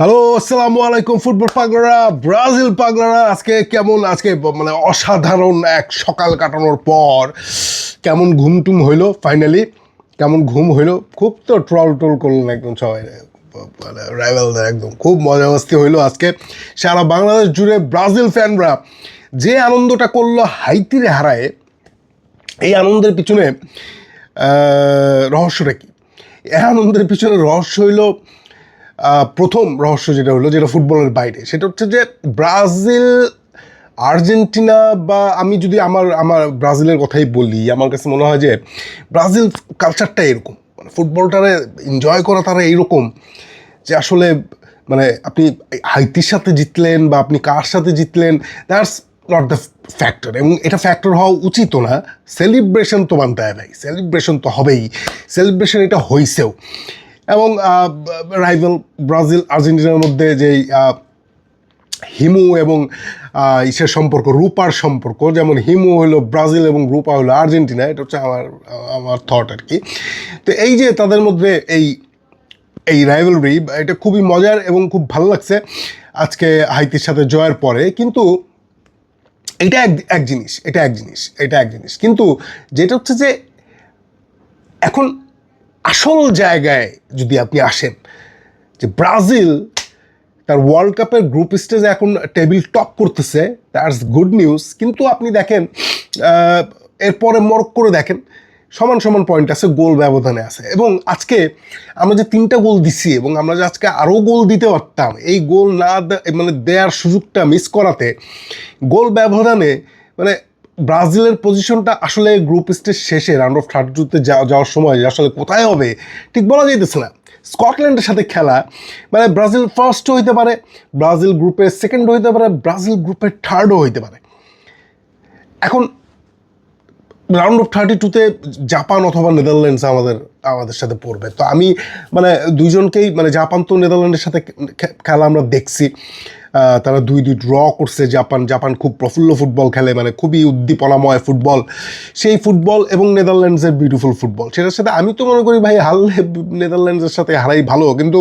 Hello, আসসালামু আলাইকুম football পাগলারা, Brazil পাগলারা। আজকে মানে অসাধারণ এক সকাল কাটানোর পর কেমন ঘুমটুম হইলো ফাইনালি, কেমন ঘুম হইলো। খুব তো ট্রল করলেন একদম সবাই, মানে রাইভালদের একদম খুব মজা মস্তি হইলো আজকে। সারা বাংলাদেশ জুড়ে ব্রাজিল ফ্যানরা যে আনন্দটা করলো হাইতিরে হারায়, এই আনন্দের পিছনে রহস্যটা কি? এই আনন্দের পিছনে রহস্য হইলো, প্রথম রহস্য যেটা ফুটবলের বাইরে, সেটা হচ্ছে যে ব্রাজিল আর্জেন্টিনা, বা আমি যদি আমার ব্রাজিলের কথাই বলি, আমার কাছে মনে হয় যে ব্রাজিল কালচারটা এরকম, মানে ফুটবলটারে এনজয় করা তারা এইরকম যে আসলে মানে আপনি হাইতির সাথে জিতলেন বা আপনি কার সাথে জিতলেন, দ্যাটস নট দ্য ফ্যাক্টর, এবং এটা ফ্যাক্টর হওয়া উচিত না। সেলিব্রেশন তো মানতে হয় ভাই, সেলিব্রেশন তো হবেই, সেলিব্রেশন এটা হয়েছেও। এবং রাইভাল ব্রাজিল আর্জেন্টিনার মধ্যে যেই হিমু এবং ইসের সম্পর্ক, রূপার সম্পর্ক, যেমন হিমু হলো ব্রাজিল এবং রূপা হলো আর্জেন্টিনা, এটা হচ্ছে আমার থট আর কি। তো এই যে তাদের মধ্যে এই রাইভালরি, এটা খুবই মজার এবং খুব ভালো লাগছে আজকে হাইতির সাথে জয়ের পরে। কিন্তু এটা এক জিনিস, কিন্তু যেটা হচ্ছে যে এখন আসল জায়গায় যদি আপনি আসেন, যে ব্রাজিল তার ওয়ার্ল্ড কাপের গ্রুপ স্টেজে এখন টেবিল টপ করতেছে, দ্যাটস গুড নিউজ। কিন্তু আপনি দেখেন এরপরে মরক্কোরে দেখেন, সমান সমান পয়েন্ট আছে, গোল ব্যবধানে আছে। এবং আজকে আমরা যে 3টা গোল দিচ্ছি, এবং আমরা যে আজকে আরও গোল দিতে পারতাম, এই গোল না মানে দেওয়ার সুযোগটা মিস করাতে গোল ব্যবধানে মানে ব্রাজিলের পজিশনটা আসলে গ্রুপ স্টেজ শেষে রাউন্ড অফ 32-তে যাওয়ার সময় আসলে কোথায় হবে ঠিক বলা যাইতেছে না। স্কটল্যান্ডের সাথে খেলা, মানে ব্রাজিল ফার্স্টও হইতে পারে, ব্রাজিল গ্রুপের সেকেন্ডও হইতে পারে, ব্রাজিল গ্রুপের থার্ডও হইতে পারে। এখন রাউন্ড অফ 32-তে জাপান অথবা নেদারল্যান্ডস আমাদের সাথে পড়বে। তো আমি মানে দুইজনকেই, মানে জাপান তো নেদারল্যান্ডের সাথে খেলা আমরা দেখছি, তারা 2-2 ড্র করছে। জাপান খুব প্রফুল্ল ফুটবল খেলে, মানে খুবই উদ্দীপনাময় ফুটবল, সেই ফুটবল এবং নেদারল্যান্ডসের বিউটিফুল ফুটবল, সেটার সাথে আমি তো মনে করি ভাই হারলে নেদারল্যান্ডসের সাথে হারাই ভালো। কিন্তু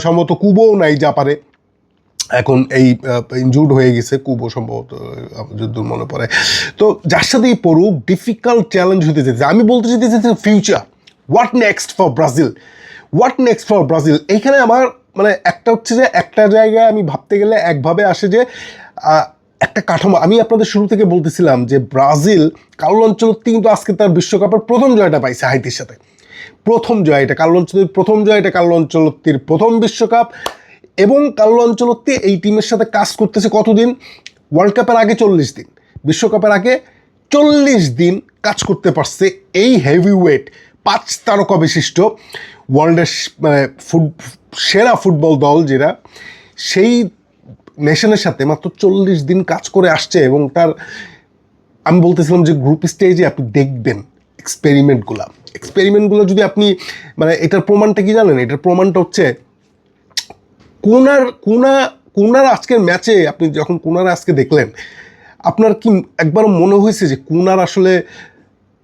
সম্ভবত কুবোও নাই জাপানে, এখন এই ইনজুর্ড হয়ে গেছে কুবো সম্ভবত, যদি মনে পড়ে। তো যার সাথেই পড়ুক, ডিফিকাল্ট চ্যালেঞ্জ হতে যেতে, আমি বলতে চাইতেছি future, what next for Brazil. এইখানে আমার মানে একটা হচ্ছে যে একটা জায়গায় আমি ভাবতে গেলে একভাবে আসে যে একটা কাঠামো। আমি আপনাদের শুরু থেকে বলতেছিলাম যে ব্রাজিল, কার্লো আনচেলত্তি কিন্তু আজকে তার বিশ্বকাপের প্রথম জয়টা পাইছে হাইতির সাথে। প্রথম জয় এটা কার্লো আনচেলত্তির প্রথম বিশ্বকাপ। এবং কার্লো আনচেলত্তি এই টিমের সাথে কাজ করতেছে কতদিন? ওয়ার্ল্ড কাপের আগে 40 দিন, বিশ্বকাপের আগে 40 দিন কাজ করতে পারছে এই হেভিওয়েট 5 তারকা বিশিষ্ট ওয়ার্ল্ডের মানে সেরা ফুটবল দল যেটা, সেই নেশনের সাথে মাত্র 40 দিন কাজ করে আসছে। এবং তার আমি বলতেছিলাম যে গ্রুপ স্টেজে আপনি দেখবেন এক্সপেরিমেন্টগুলো যদি আপনি, মানে এটার প্রমাণটা কি জানেন? এটার প্রমাণটা হচ্ছে কুনার আজকের ম্যাচে, আপনি যখন কুনার আজকে দেখলেন, আপনার কি একবার মনে হয়েছে যে কুনার আসলে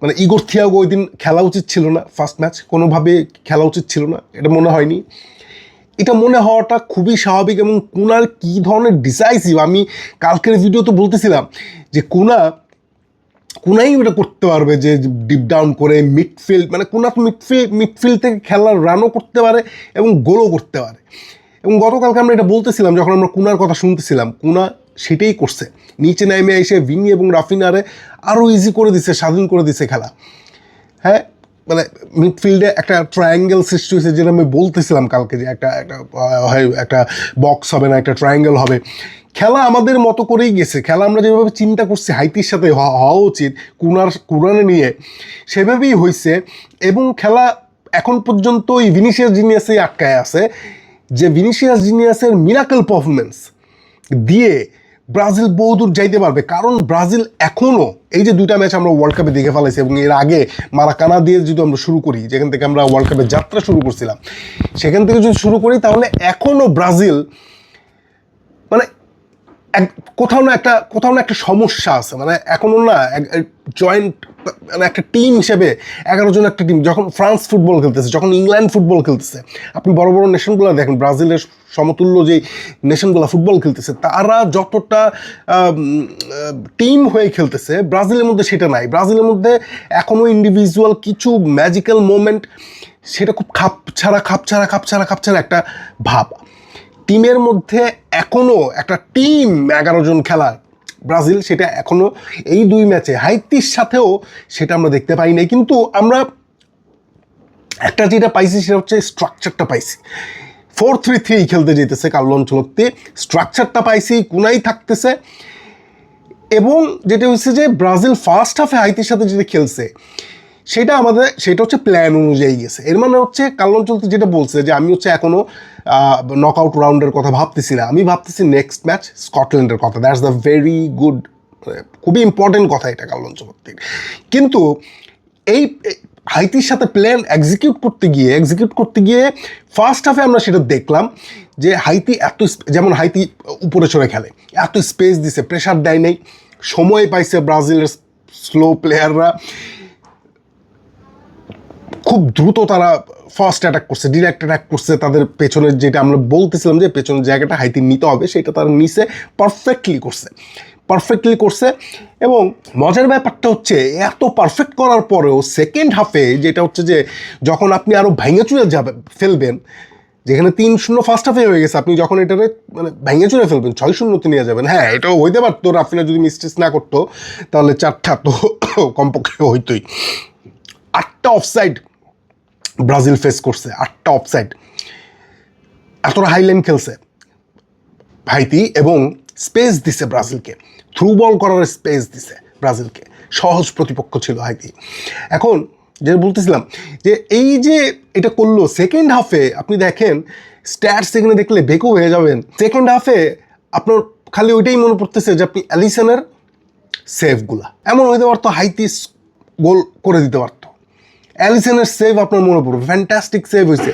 মানে ইগোর থিয়াগো ওই দিন খেলা উচিত ছিল না? ফার্স্ট ম্যাচ কোনোভাবে খেলা উচিত ছিল না, এটা মনে হয়নি? এটা মনে হওয়াটা খুবই স্বাভাবিক। এবং কুনার কী ধরনের ডিসাইসিভ, আমি কালকের ভিডিওতে বলতেছিলাম যে কুনাই ওটা করতে পারবে, যে ডিপ ডাউন করে মিডফিল্ড, মানে কুনা মিডফিল্ড থেকে খেলার রানও করতে পারে এবং গোলও করতে পারে। এবং গতকালকে আমরা এটা বলতেছিলাম, যখন আমরা কুনার কথা শুনতেছিলাম, কুনা সেটাই করছে। নিচে নেমে এসে ভিনি এবং রাফিনারে আরও ইজি করে দিচ্ছে, স্বাধীন করে দিচ্ছে খেলা। হ্যাঁ, মানে মিডফিল্ডে একটা ট্রায়াঙ্গেল সৃষ্টি হয়েছে, যেটা আমি বলতেছিলাম কালকে, যে একটা বক্স হবে না, একটা ট্রায়াঙ্গেল হবে। খেলা আমাদের মতো করেই গেছে, খেলা আমরা যেভাবে চিন্তা করছি হাইতির সাথে হওয়া উচিত কুরানে নিয়ে, সেভাবেই হয়েছে। এবং খেলা এখন পর্যন্ত এই ভিনিসিয়াস জিনিয়াসেই আটকায় আছে, যে ভিনিসিয়াস জিনিয়াসের মিরাকেল পারফরমেন্স দিয়ে ব্রাজিল বহুদূর যাইতে পারবে। কারণ ব্রাজিল এখনও, এই যে 2টা ম্যাচ আমরা ওয়ার্ল্ড কাপে দেখে ফেলাইছি, এবং এর আগে মারাকানা দিয়ে যদি আমরা শুরু করি, যেখান থেকে আমরা ওয়ার্ল্ড কাপের যাত্রা শুরু করছিলাম, সেখান থেকে যদি শুরু করি, তাহলে এখনও ব্রাজিল মানে কোথাও না একটা সমস্যা আছে, মানে এখনো না জয়েন্ট, মানে একটা টিম হিসেবে 11 জন একটা টিম। যখন ফ্রান্স ফুটবল খেলতেছে, যখন ইংল্যান্ড ফুটবল খেলতেছে, আপনি বড় বড় নেশনগুলো দেখেন, ব্রাজিলের সমতুল্য যে নেশনগুলো ফুটবল খেলতেছে, তারা যতটা টিম হয়ে খেলতেছে, ব্রাজিলের মধ্যে সেটা নাই। ব্রাজিলের মধ্যে এখনও ইন্ডিভিজুয়াল কিছু ম্যাজিক্যাল মোমেন্ট, সেটা খুব খাপছাড়া একটা ভাব। টিমের মধ্যে এখনও একটা টিম 11 জন খেলা ব্রাজিল, সেটা এখনও এই 2 ম্যাচে হাইতির সাথেও সেটা আমরা দেখতে পাই নাই। কিন্তু আমরা একটা যেটা পাইছি সেটা হচ্ছে স্ট্রাকচারটা পাইছি। 4-3-3 খেলতে যেতেছে কার্লো আনচেলত্তি, স্ট্রাকচারটা পাইছি, কোনাই থাকতেছে। এবং যেটা হচ্ছে যে ব্রাজিল ফার্স্ট হাফে হাইতির সাথে যেটা খেলছে, সেটা হচ্ছে প্ল্যান অনুযায়ী গেছে। এর মানে হচ্ছে কার্লো আনচেলত্তি যেটা বলছে যে আমি হচ্ছে এখনও নকআউট রাউন্ডের কথা ভাবতেছি না, আমি ভাবতেছি নেক্সট ম্যাচ স্কটল্যান্ডের কথা। দ্যাটস দ্য ভেরি গুড, খুবই ইম্পর্টেন্ট কথা এটা কার্লো আনচেলত্তির। কিন্তু এই হাইতির সাথে প্ল্যান এক্সিকিউট করতে গিয়ে ফার্স্ট হাফে আমরা সেটা দেখলাম যে হাইতি যেমন হাইতি উপরে চড়ে খেলে, এত স্পেস দিছে, প্রেশার দেয় নাই, সময় পাইছে ব্রাজিলের স্লো প্লেয়াররা, খুব দ্রুত তারা ফার্স্ট অ্যাটাক করছে, ডিরেক্ট অ্যাটাক করছে। তাদের পেছনের যেটা আমরা বলতেছিলাম যে পেছনের জায়গাটা হাইতি নিতে হবে, সেটা তারা নিচে পারফেক্টলি করছে। এবং মজার ব্যাপারটা হচ্ছে এত পারফেক্ট করার পরেও সেকেন্ড হাফে যেটা হচ্ছে যে যখন আপনি আরও ভেঙে চুরে ফেলবেন, যেখানে 3-0 ফার্স্ট হাফে হয়ে গেছে, আপনি যখন এটারে মানে ভেঙে চুরে ফেলবেন, 6-0 নিয়ে যাবেন। হ্যাঁ, এটাও হইতে পারতো, রাফিনা যদি মিস্টেক না করতো, তাহলে 4টা তো কমপক্ষে হইতোই। 8টা অফসাইড ব্রাজিল ফেস করছে, 8টা অফসাইড। এতটা হাইলাইন খেলছে হাইতি এবং স্পেস দিছে ব্রাজিলকে, থ্রু বল করার স্পেস দিছে ব্রাজিলকে। সহজ প্রতিপক্ষ ছিল হাইতি। এখন যেটা বলতেছিলাম যে এই যে এটা করলো সেকেন্ড হাফে, আপনি দেখেন স্ট্যাটস এখানে দেখলে বেকু হয়ে যাবেন। সেকেন্ড হাফে আপনার খালি ওইটাই মনে পড়তেছে যে আপনি অ্যালিসনের সেভগুলা, এমন হইতে পারতো হাইতি গোল করে দিতে পারতো। অ্যালিসনের সেভ আপনার মনে পড়বে, ফ্যান্টাস্টিক সেভ হয়েছে।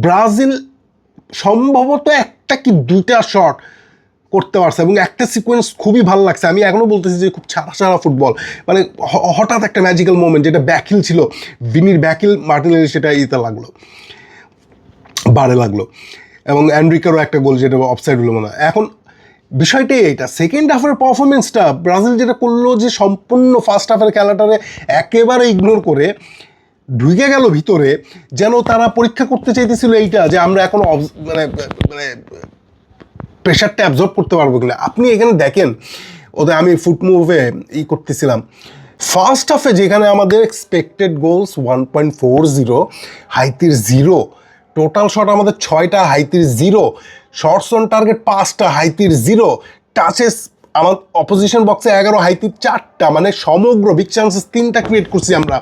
ব্রাজিল সম্ভবত একটা কি 2টা শট করতে পারছে এবং একটা সিকোয়েন্স খুবই ভালো লাগছে। আমি এখনও বলতেছি যে খুব ছাড়া ফুটবল, মানে হঠাৎ একটা ম্যাজিক্যাল মোমেন্ট, যেটা ব্যাকহিল ছিল, ভিনির ব্যাকহিল মার্টিনেলি, সেটা বারে লাগলো। এবং অ্যান্ড্রিকারও একটা গোল, যেটা অফসাইড হলো মনে হয়। এখন বিষয়টাই এইটা, সেকেন্ড হাফের পারফরমেন্সটা ব্রাজিল যেটা করলো যে সম্পূর্ণ ফার্স্ট হাফের খেলাটারে একেবারে ইগনোর করে ঢুকে গেল ভিতরে, যেন তারা পরীক্ষা করতে চাইতেছিল এইটা যে আমরা এখন মানে প্রেশারটা অ্যাবজর্ব করতে পারবো কিনা। আপনি এখানে দেখেন ওদের, আমি ফুট মুভে করতেছিলাম, ফার্স্ট হাফে যেখানে আমাদের এক্সপেক্টেড গোলস 1.40, হাইতির 0, টোটাল শট আমাদের 6টা, হাইতির 0, শর্টস অন টার্গেট 5টা, হাইতির 0, টাচেস আমার অপোজিশন বক্সে 11, হাইতির 4টা, মানে সমগ্র বিগ চান্সেস 3টা ক্রিয়েট করছি আমরা।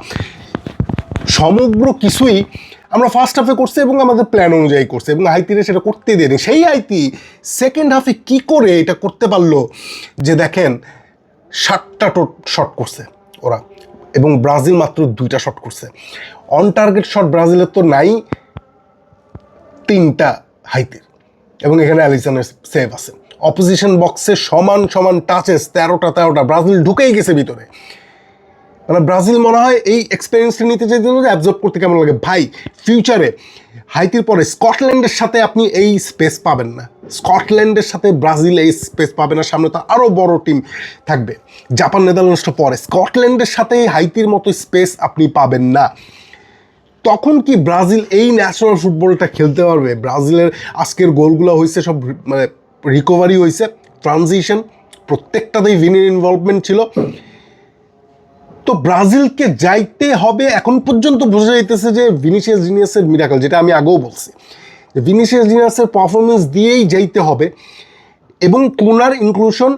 সমগ্র কিছুই আমরা ফার্স্ট হাফে করছি এবং আমাদের প্ল্যান অনুযায়ী করছে, এবং হাইতিরে সেটা করতে দেয়নি। সেই হাইতি সেকেন্ড হাফে কি করে এটা করতে পারলো যে দেখেন 7টা শট করছে ওরা, এবং ব্রাজিল মাত্র 2টা শট করছে। অন টার্গেট শট ব্রাজিলের তো নাই, 3টা হাইতির, এবং এখানে অ্যালিসনের সেভ আছে। অপোজিশন বক্সে সমান টাচেস 13টা, ব্রাজিল ঢুকেই গেছে ভিতরে। মানে ব্রাজিল মনে হয় এই এক্সপিরিয়েন্সটা নিতে চাইছিল যে অ্যাবজর্ব করতে কেমন লাগে। ভাই, ফিউচারে হাইতির পরে স্কটল্যান্ডের সাথে আপনি এই স্পেস পাবেন না, স্কটল্যান্ডের সাথে ব্রাজিল এই স্পেস পাবে না। সামনে তো আরও বড় টিম থাকবে, জাপান নেদারল্যান্ডসটা পরে, স্কটল্যান্ডের সাথে হাইতির মতো স্পেস আপনি পাবেন না। তখন কি ব্রাজিল এই ন্যাচারাল ফুটবলটা খেলতে পারবে? ব্রাজিলের আজকের গোলগুলো হয়েছে সব মানে রিকভারি হয়েছে, ট্রানজিশন, প্রত্যেকটাতেই ভিনির ইনভলভমেন্ট ছিল। তো ব্রাজিলকে যাইতে হবে, এখন পর্যন্ত বোঝা যাইতেছে যে ভিনিসিয়াস জুনিয়র্সের মিরাকল, যেটা আমি আগেও বলছি, যে ভিনিসিয়াস জুনিয়র্সের পারফরমেন্স দিয়েই যাইতে হবে। এবং কোনার ইনক্লুশন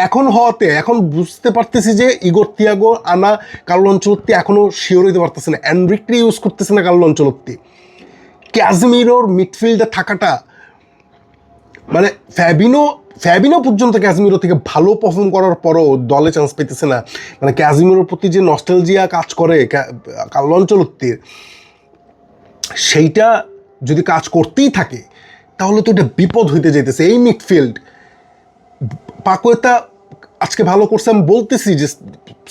এখন হওয়াতে এখন বুঝতে পারতেছি যে ইগোর থিয়াগো আনা কার্লো আনচেলত্তি এখনও শিওর হইতে পারতেছে না, এনরিককে ইউজ করতেছে না কার্লো আনচেলত্তি। ক্যাজমিরোর মিডফিল্ডে থাকাটা, মানে ফ্যাবিনো পর্যন্ত ক্যাজমিরো থেকে ভালো পারফর্ম করার পরও দলে চান্স পেতেছে না। মানে ক্যাজমিরোর প্রতি যে নস্টালজিয়া কাজ করে কার্লো আনচেলত্তির, সেইটা যদি কাজ করতেই থাকে তাহলে তো এটা বিপদ হইতে যেতেছে। এই মিডফিল্ড পাকোয়েতা আজকে ভালো করছে, আমি বলতেছি যে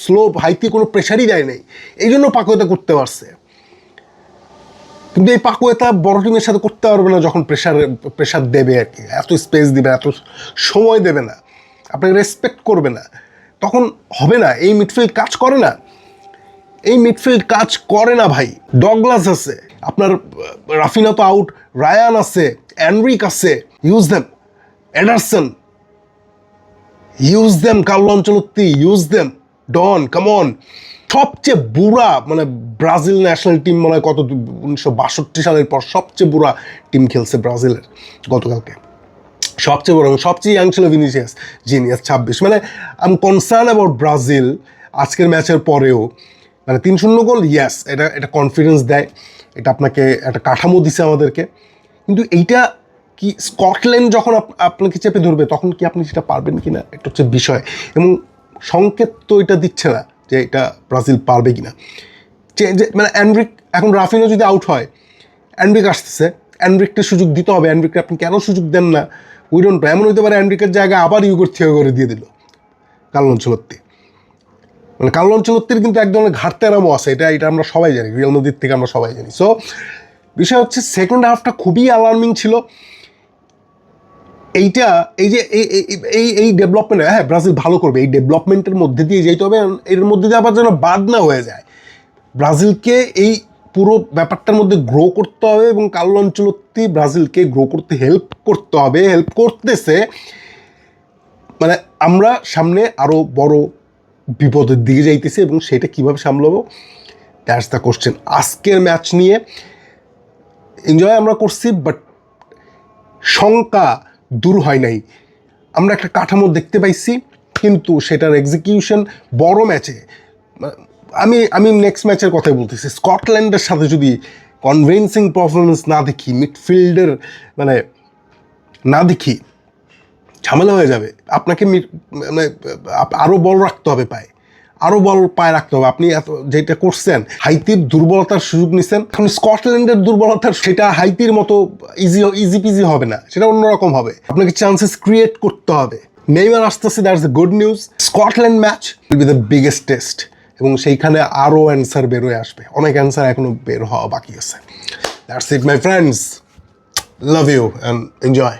স্লো হাইতি কোনো প্রেশারই দেয় নাই, এই জন্য পাকোয়েতা করতে পারছে। কিন্তু এই পাকোয়েতা বড় টিমের সাথে করতে পারবে না যখন প্রেশার দেবে আর কি, এত স্পেস দেবে, এত সময় দেবে না, আপনাকে রেসপেক্ট করবে না, তখন হবে না। এই মিডফিল্ড কাজ করে না, এই মিডফিল্ড কাজ করে না ভাই। ডগলাস আছে আপনার, রাফিনা তো আউট, রায়ান আছে, অ্যানরিক আছে, use them. Ederson use them, Carlo Ancelotti use them, don't come on. সবচেয়ে বুড়া মানে ব্রাজিল ন্যাশনাল টিম মনে হয় কত 1962 সালের পর সবচেয়ে বুড়া টিম খেলছে ব্রাজিলের গতকালকে, সবচেয়ে বড়, সবচেয়ে ইয়াং ছিল ভিনিসিয়াস জুনিয়র 26। মানে I am concern about Brazil আজকের ম্যাচের পরেও। মানে 3-0 গোল, ইয়েস, এটা কনফিডেন্স দেয়, এটা আপনাকে একটা কাঠামো দিছে আমাদেরকে। কিন্তু এইটা কি স্কটল্যান্ড যখন আপনাকে চেপে ধরবে তখন কি আপনি সেটা পারবেন কি না, এটা হচ্ছে বিষয়। এবং সংকেত তো এটা দিচ্ছে না যে এটা ব্রাজিল পারবে কি না। মানে অ্যানরিক, এখন রাফিনো যদি আউট হয়, অ্যানরিক আসতেছে, অ্যানরিককে সুযোগ দিতে হবে। অ্যানরিককে আপনি কেন সুযোগ দেন না? We don't know. এমন হতে পারে অ্যানরিকের জায়গায় আবার ইউগোর থিও করে দিয়ে দিল কার্লো আনচেলত্তি। মানে কার্লো আনচেলত্তির কিন্তু এক ধরনের ঘাটতেরামও আছে, এটা আমরা সবাই জানি, রিয়াল মাদ্রিদ থেকে আমরা সবাই জানি। সো বিষয় হচ্ছে সেকেন্ড হাফটা খুবই অ্যালার্মিং ছিল। এইটা এই যে এই ডেভেলপমেন্ট, হ্যাঁ ব্রাজিল ভালো করবে, এই ডেভেলপমেন্টের মধ্যে দিয়ে যেতে হবে, এর মধ্যে দিয়ে আবার যেন বাদ না হয়ে যায়। ব্রাজিলকে এই পুরো ব্যাপারটার মধ্যে গ্রো করতে হবে এবং কার্লো আনচেলত্তি ব্রাজিলকে গ্রো করতে হেল্প করতে হবে, হেল্প করতেছে। মানে আমরা সামনে আরও বড় বিপদের দিকে যাইতেছি এবং সেটা কীভাবে সামলাবো, দ্যাটস দ্য কোশ্চেন। আজকের ম্যাচ নিয়ে এনজয় আমরা করছি, বাট শঙ্কা দূর হয় নাই। আমরা একটা কাঠামো দেখতে পাইছি, কিন্তু সেটার এক্সিকিউশন বড় ম্যাচে, আমি নেক্সট ম্যাচের কথাই বলতেছি, স্কটল্যান্ডের সাথে যদি কনভিনসিং পারফরমেন্স না দেখি, মিডফিল্ডের মানে না দেখি, ঝামেলা হয়ে যাবে। আপনাকে মানে আরও বল রাখতে হবে পায়ে, আরও বল পায়ে রাখতে হবে। আপনি যেটা করছেন, হাইতির দুর্বলতার সুযোগ নিচ্ছেন, এখন স্কটল্যান্ডের দুর্বলতার সেটা হাইতির মতো ইজি পিজি হবে না, সেটা অন্যরকম হবে। আপনাকে চান্সেস ক্রিয়েট করতে হবে। নেইমার আসতেছে, that's the good news. Scotland match will be the biggest test এবং সেইখানে আরও অ্যান্সার বেরোয় আসবে, অনেক অ্যান্সার এখনও বের হওয়া বাকি আছে। That's it my friends, love you and enjoy.